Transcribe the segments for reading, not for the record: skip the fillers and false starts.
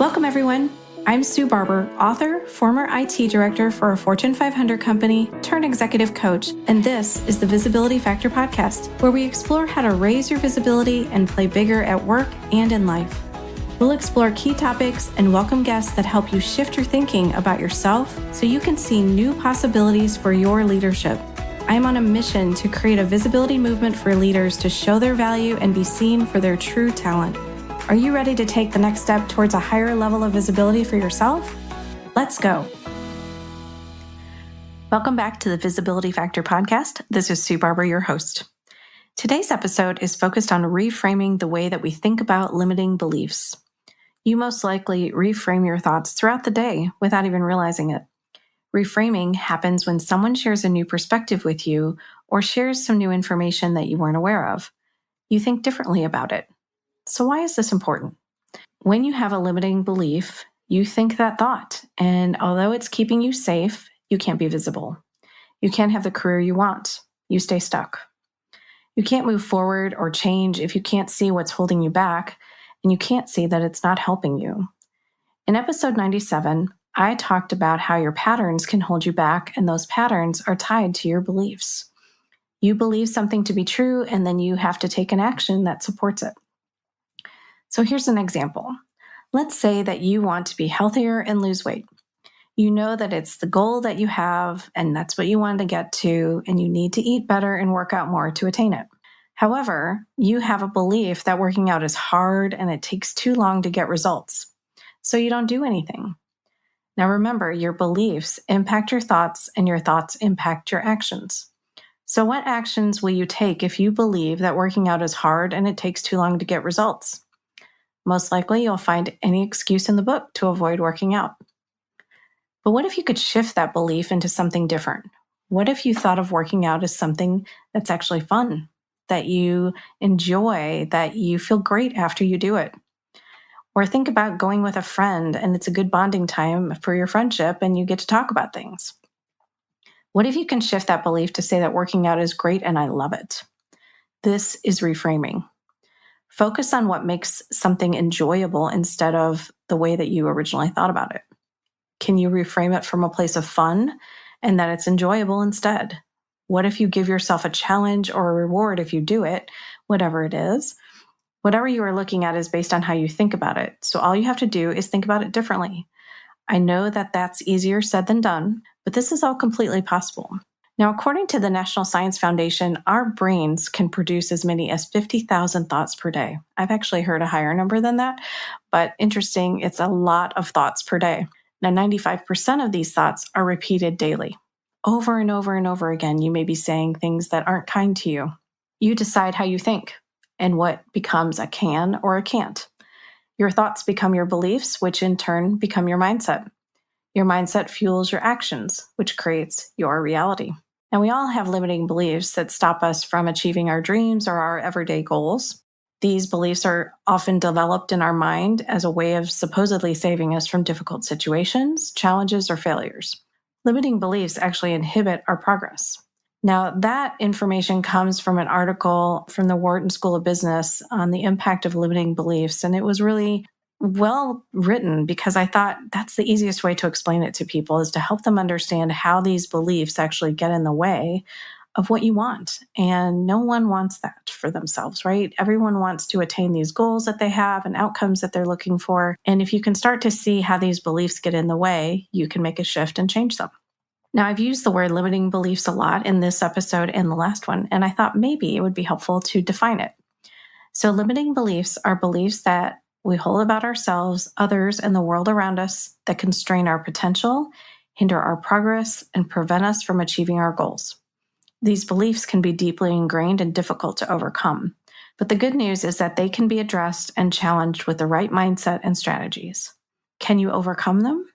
Welcome, everyone. I'm Sue Barber, author, former IT director for a Fortune 500 company, turned executive coach, and this is the Visibility Factor podcast, where we explore how to raise your visibility and play bigger at work and in life. We'll explore key topics and welcome guests that help you shift your thinking about yourself so you can see new possibilities for your leadership. I'm on a mission to create a visibility movement for leaders to show their value and be seen for their true talent. Are you ready to take the next step towards a higher level of visibility for yourself? Let's go. Welcome back to the Visibility Factor podcast. This is Sue Barber, your host. Today's episode is focused on reframing the way that we think about limiting beliefs. You most likely reframe your thoughts throughout the day without even realizing it. Reframing happens when someone shares a new perspective with you or shares some new information that you weren't aware of. You think differently about it. So why is this important? When you have a limiting belief, you think that thought, and although it's keeping you safe, you can't be visible. You can't have the career you want. You stay stuck. You can't move forward or change if you can't see what's holding you back, and you can't see that it's not helping you. In episode 97, I talked about how your patterns can hold you back, and those patterns are tied to your beliefs. You believe something to be true, and then you have to take an action that supports it. So here's an example. Let's say that you want to be healthier and lose weight. You know that it's the goal that you have, and that's what you want to get to, and you need to eat better and work out more to attain it. However, you have a belief that working out is hard and it takes too long to get results, so you don't do anything. Now remember, your beliefs impact your thoughts, and your thoughts impact your actions. So what actions will you take if you believe that working out is hard and it takes too long to get results? Most likely, you'll find any excuse in the book to avoid working out. But what if you could shift that belief into something different? What if you thought of working out as something that's actually fun, that you enjoy, that you feel great after you do it? Or think about going with a friend and it's a good bonding time for your friendship and you get to talk about things. What if you can shift that belief to say that working out is great and I love it? This is reframing. Focus on what makes something enjoyable instead of the way that you originally thought about it. Can you reframe it from a place of fun and that it's enjoyable instead? What if you give yourself a challenge or a reward if you do it, whatever it is? Whatever you are looking at is based on how you think about it. So all you have to do is think about it differently. I know that that's easier said than done, but this is all completely possible. Now, according to the National Science Foundation, our brains can produce as many as 50,000 thoughts per day. I've actually heard a higher number than that, but interesting, it's a lot of thoughts per day. Now, 95% of these thoughts are repeated daily. Over and over and over again, you may be saying things that aren't kind to you. You decide how you think and what becomes a can or a can't. Your thoughts become your beliefs, which in turn become your mindset. Your mindset fuels your actions, which creates your reality. And we all have limiting beliefs that stop us from achieving our dreams or our everyday goals. These beliefs are often developed in our mind as a way of supposedly saving us from difficult situations, challenges, or failures. Limiting beliefs actually inhibit our progress. Now, that information comes from an article from the Wharton School of Business on the impact of limiting beliefs, and it was really well written because I thought that's the easiest way to explain it to people is to help them understand how these beliefs actually get in the way of what you want. And no one wants that for themselves, right? Everyone wants to attain these goals that they have and outcomes that they're looking for. And if you can start to see how these beliefs get in the way, you can make a shift and change them. Now, I've used the word limiting beliefs a lot in this episode and the last one, and I thought maybe it would be helpful to define it. So limiting beliefs are beliefs that we hold about ourselves, others, and the world around us that constrain our potential, hinder our progress, and prevent us from achieving our goals. These beliefs can be deeply ingrained and difficult to overcome. But the good news is that they can be addressed and challenged with the right mindset and strategies. Can you overcome them?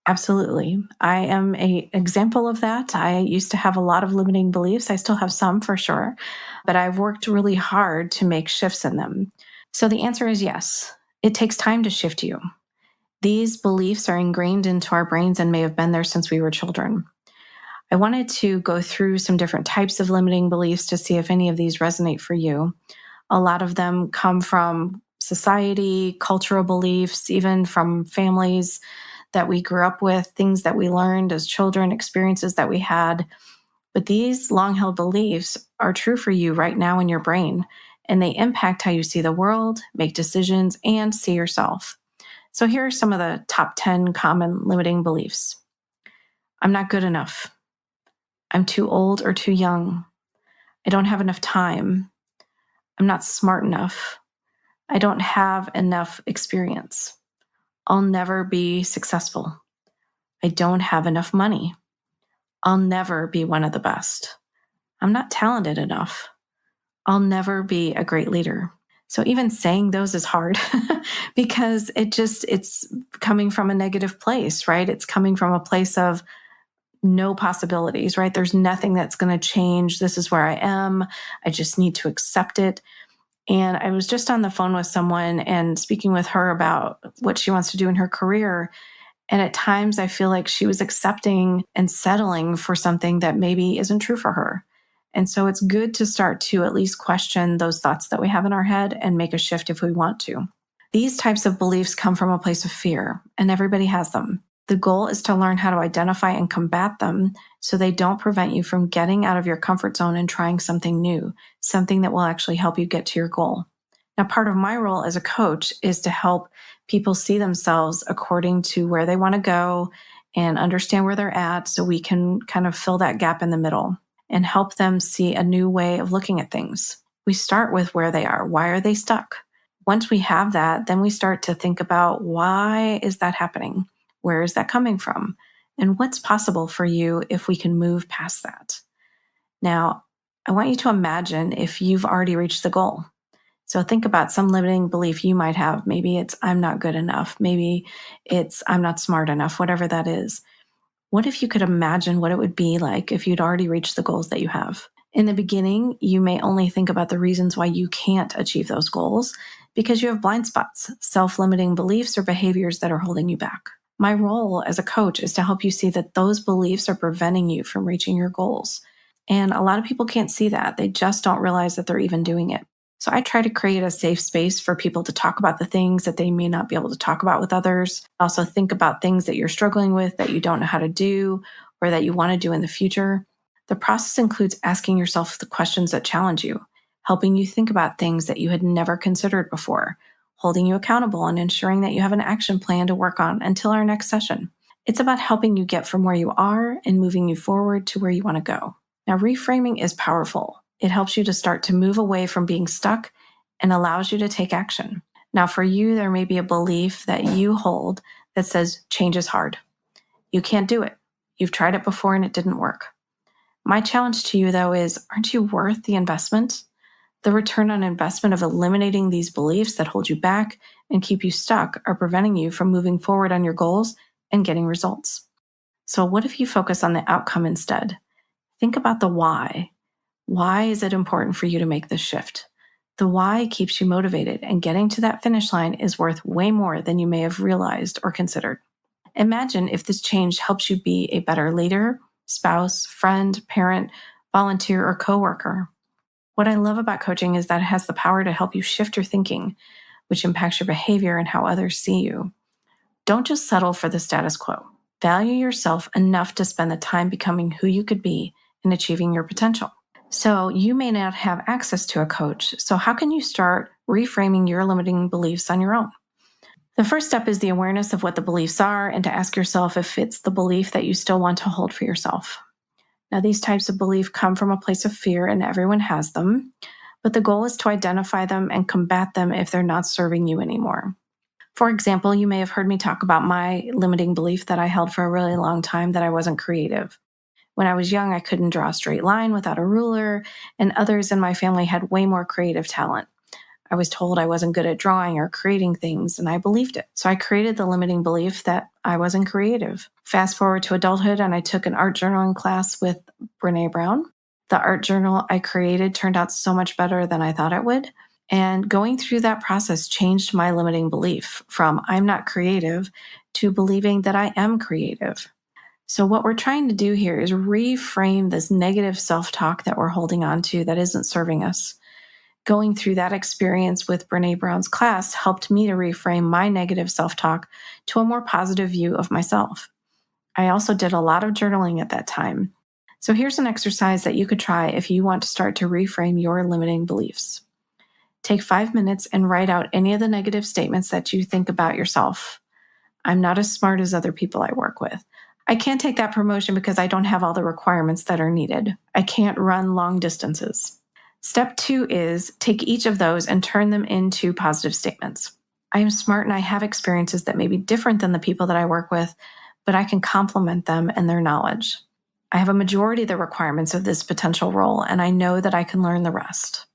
Absolutely. I am an example of that. I used to have a lot of limiting beliefs. I still have some for sure, but I've worked really hard to make shifts in them. So the answer is yes. It takes time to shift you. These beliefs are ingrained into our brains and may have been there since we were children. I wanted to go through some different types of limiting beliefs to see if any of these resonate for you. A lot of them come from society, cultural beliefs, even from families that we grew up with, things that we learned as children, experiences that we had. But these long-held beliefs are true for you right now in your brain, and they impact how you see the world, make decisions, and see yourself. So here are some of the top 10 common limiting beliefs. I'm not good enough. I'm too old or too young. I don't have enough time. I'm not smart enough. I don't have enough experience. I'll never be successful. I don't have enough money. I'll never be one of the best. I'm not talented enough. I'll never be a great leader. So even saying those is hard because it's coming from a negative place, right? It's coming from a place of no possibilities, right? There's nothing that's going to change. This is where I am. I just need to accept it. And I was just on the phone with someone and speaking with her about what she wants to do in her career. And at times I feel like she was accepting and settling for something that maybe isn't true for her. And so it's good to start to at least question those thoughts that we have in our head and make a shift if we want to. These types of beliefs come from a place of fear, and everybody has them. The goal is to learn how to identify and combat them so they don't prevent you from getting out of your comfort zone and trying something new, something that will actually help you get to your goal. Now, part of my role as a coach is to help people see themselves according to where they want to go and understand where they're at so we can kind of fill that gap in the middle and help them see a new way of looking at things. We start with where they are. Why are they stuck? Once we have that, then we start to think about why is that happening? Where is that coming from? And what's possible for you if we can move past that? Now, I want you to imagine if you've already reached the goal. So think about some limiting belief you might have. Maybe it's I'm not good enough. Maybe it's I'm not smart enough, whatever that is. What if you could imagine what it would be like if you'd already reached the goals that you have? In the beginning, you may only think about the reasons why you can't achieve those goals because you have blind spots, self-limiting beliefs or behaviors that are holding you back. My role as a coach is to help you see that those beliefs are preventing you from reaching your goals. And a lot of people can't see that. They just don't realize that they're even doing it. So I try to create a safe space for people to talk about the things that they may not be able to talk about with others. Also think about things that you're struggling with that you don't know how to do or that you want to do in the future. The process includes asking yourself the questions that challenge you, helping you think about things that you had never considered before, holding you accountable and ensuring that you have an action plan to work on until our next session. It's about helping you get from where you are and moving you forward to where you want to go. Now, reframing is powerful. It helps you to start to move away from being stuck and allows you to take action. Now, for you, there may be a belief that you hold that says change is hard. You can't do it. You've tried it before and it didn't work. My challenge to you, though, is aren't you worth the investment? The return on investment of eliminating these beliefs that hold you back and keep you stuck are preventing you from moving forward on your goals and getting results. So what if you focus on the outcome instead? Think about the why. Why is it important for you to make this shift? The why keeps you motivated, and getting to that finish line is worth way more than you may have realized or considered. Imagine if this change helps you be a better leader, spouse, friend, parent, volunteer, or coworker. What I love about coaching is that it has the power to help you shift your thinking, which impacts your behavior and how others see you. Don't just settle for the status quo. Value yourself enough to spend the time becoming who you could be and achieving your potential. So you may not have access to a coach. So how can you start reframing your limiting beliefs on your own? The first step is the awareness of what the beliefs are and to ask yourself if it's the belief that you still want to hold for yourself. Now, these types of belief come from a place of fear and everyone has them, but the goal is to identify them and combat them if they're not serving you anymore. For example, you may have heard me talk about my limiting belief that I held for a really long time that I wasn't creative. When I was young, I couldn't draw a straight line without a ruler, and others in my family had way more creative talent. I was told I wasn't good at drawing or creating things, and I believed it. So I created the limiting belief that I wasn't creative. Fast forward to adulthood, and I took an art journaling class with Brene Brown. The art journal I created turned out so much better than I thought it would. And going through that process changed my limiting belief from I'm not creative to believing that I am creative. So what we're trying to do here is reframe this negative self-talk that we're holding on to that isn't serving us. Going through that experience with Brene Brown's class helped me to reframe my negative self-talk to a more positive view of myself. I also did a lot of journaling at that time. So here's an exercise that you could try if you want to start to reframe your limiting beliefs. Take 5 minutes and write out any of the negative statements that you think about yourself. I'm not as smart as other people I work with. I can't take that promotion because I don't have all the requirements that are needed. I can't run long distances. Step 2 is take each of those and turn them into positive statements. I am smart and I have experiences that may be different than the people that I work with, but I can complement them and their knowledge. I have a majority of the requirements of this potential role, and I know that I can learn the rest.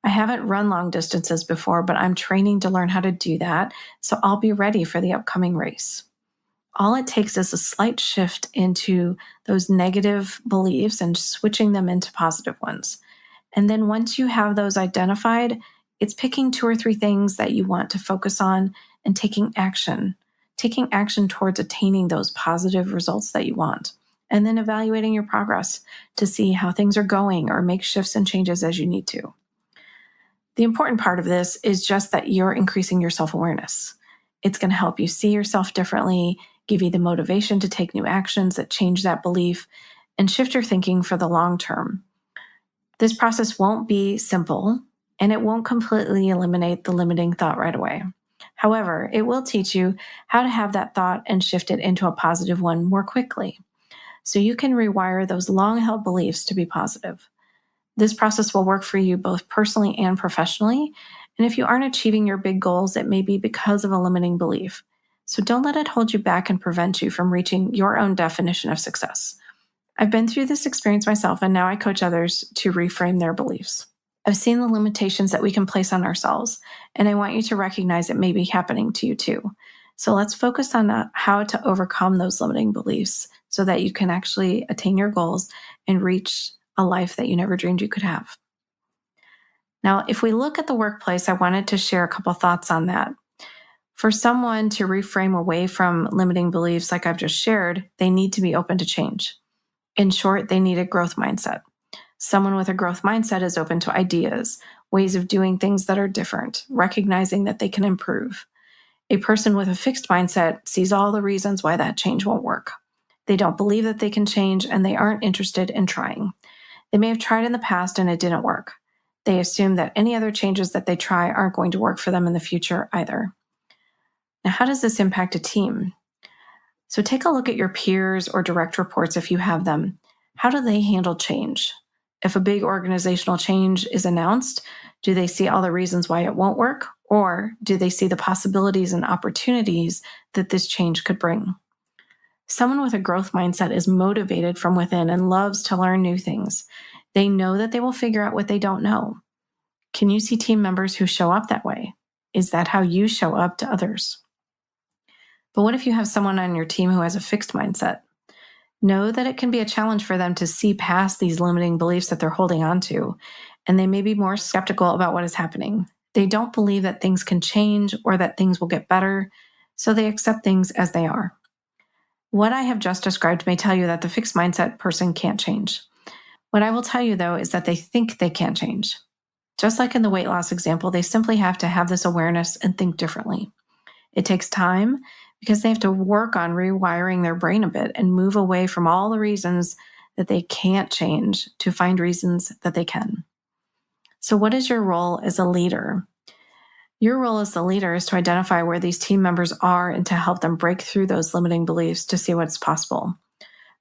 I haven't run long distances before, but I'm training to learn how to do that, so I'll be ready for the upcoming race. All it takes is a slight shift into those negative beliefs and switching them into positive ones. And then once you have those identified, it's picking 2 or 3 things that you want to focus on and taking action towards attaining those positive results that you want, and then evaluating your progress to see how things are going or make shifts and changes as you need to. The important part of this is just that you're increasing your self-awareness. It's going to help you see yourself differently, give you the motivation to take new actions that change that belief, and shift your thinking for the long term. This process won't be simple, and it won't completely eliminate the limiting thought right away. However, it will teach you how to have that thought and shift it into a positive one more quickly, so you can rewire those long-held beliefs to be positive. This process will work for you both personally and professionally, and if you aren't achieving your big goals, it may be because of a limiting belief. So don't let it hold you back and prevent you from reaching your own definition of success. I've been through this experience myself, and now I coach others to reframe their beliefs. I've seen the limitations that we can place on ourselves, and I want you to recognize it may be happening to you too. So let's focus on how to overcome those limiting beliefs so that you can actually attain your goals and reach a life that you never dreamed you could have. Now, if we look at the workplace, I wanted to share a couple thoughts on that. For someone to reframe away from limiting beliefs like I've just shared, they need to be open to change. In short, they need a growth mindset. Someone with a growth mindset is open to ideas, ways of doing things that are different, recognizing that they can improve. A person with a fixed mindset sees all the reasons why that change won't work. They don't believe that they can change, and they aren't interested in trying. They may have tried in the past and it didn't work. They assume that any other changes that they try aren't going to work for them in the future either. Now, how does this impact a team? So take a look at your peers or direct reports if you have them. How do they handle change? If a big organizational change is announced, do they see all the reasons why it won't work? Or do they see the possibilities and opportunities that this change could bring? Someone with a growth mindset is motivated from within and loves to learn new things. They know that they will figure out what they don't know. Can you see team members who show up that way? Is that how you show up to others? But what if you have someone on your team who has a fixed mindset? Know that it can be a challenge for them to see past these limiting beliefs that they're holding on to, and they may be more skeptical about what is happening. They don't believe that things can change or that things will get better, so they accept things as they are. What I have just described may tell you that the fixed mindset person can't change. What I will tell you, though, is that they think they can change. Just like in the weight loss example, they simply have to have this awareness and think differently. It takes time because they have to work on rewiring their brain a bit and move away from all the reasons that they can't change to find reasons that they can. So what is your role as a leader? Your role as the leader is to identify where these team members are and to help them break through those limiting beliefs to see what's possible.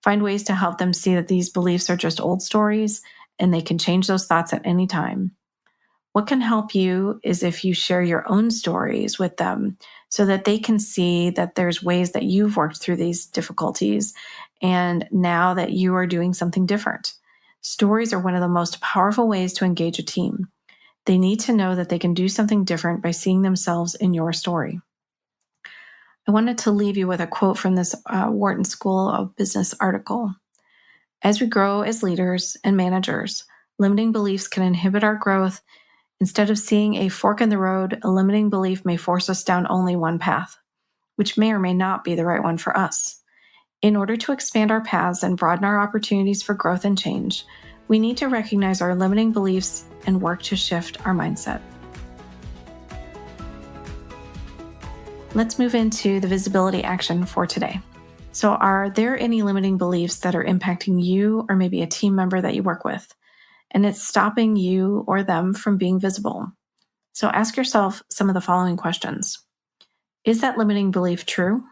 Find ways to help them see that these beliefs are just old stories and they can change those thoughts at any time. What can help you is if you share your own stories with them so that they can see that there's ways that you've worked through these difficulties and now that you are doing something different. Stories are one of the most powerful ways to engage a team. They need to know that they can do something different by seeing themselves in your story. I wanted to leave you with a quote from this Wharton School of Business article. As we grow as leaders and managers, limiting beliefs can inhibit our growth. Instead of seeing a fork in the road, a limiting belief may force us down only one path, which may or may not be the right one for us. In order to expand our paths and broaden our opportunities for growth and change, We need to recognize our limiting beliefs and work to shift our mindset. Let's move into the visibility action for today. So, are there any limiting beliefs that are impacting you or maybe a team member that you work with, and it's stopping you or them from being visible? So ask yourself some of the following questions. Is that limiting belief true?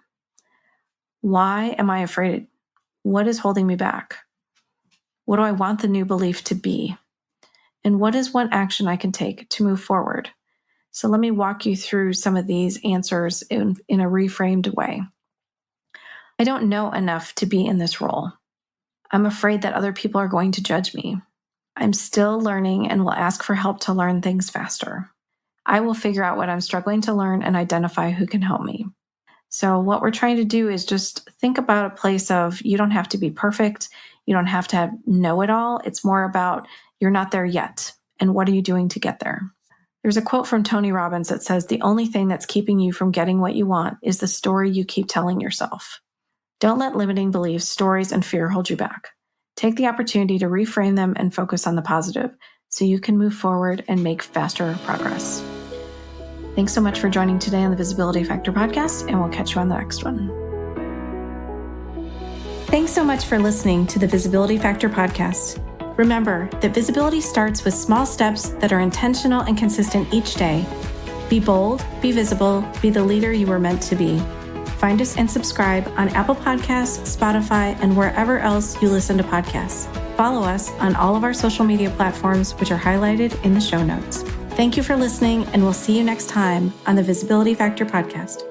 Why am I afraid? What is holding me back? What do I want the new belief to be? And what is one action I can take to move forward? So let me walk you through some of these answers in a reframed way. I don't know enough to be in this role. I'm afraid that other people are going to judge me. I'm still learning and will ask for help to learn things faster. I will figure out what I'm struggling to learn and identify who can help me. So what we're trying to do is just think about a place of you don't have to be perfect. You don't have to know it all. It's more about you're not there yet. And what are you doing to get there? There's a quote from Tony Robbins that says, the only thing that's keeping you from getting what you want is the story you keep telling yourself. Don't let limiting beliefs, stories, and fear hold you back. Take the opportunity to reframe them and focus on the positive so you can move forward and make faster progress. Thanks so much for joining today on the Visibility Factor podcast, and we'll catch you on the next one. Thanks so much for listening to the Visibility Factor podcast. Remember that visibility starts with small steps that are intentional and consistent each day. Be bold, be visible, be the leader you were meant to be. Find us and subscribe on Apple Podcasts, Spotify, and wherever else you listen to podcasts. Follow us on all of our social media platforms, which are highlighted in the show notes. Thank you for listening, and we'll see you next time on the Visibility Factor podcast.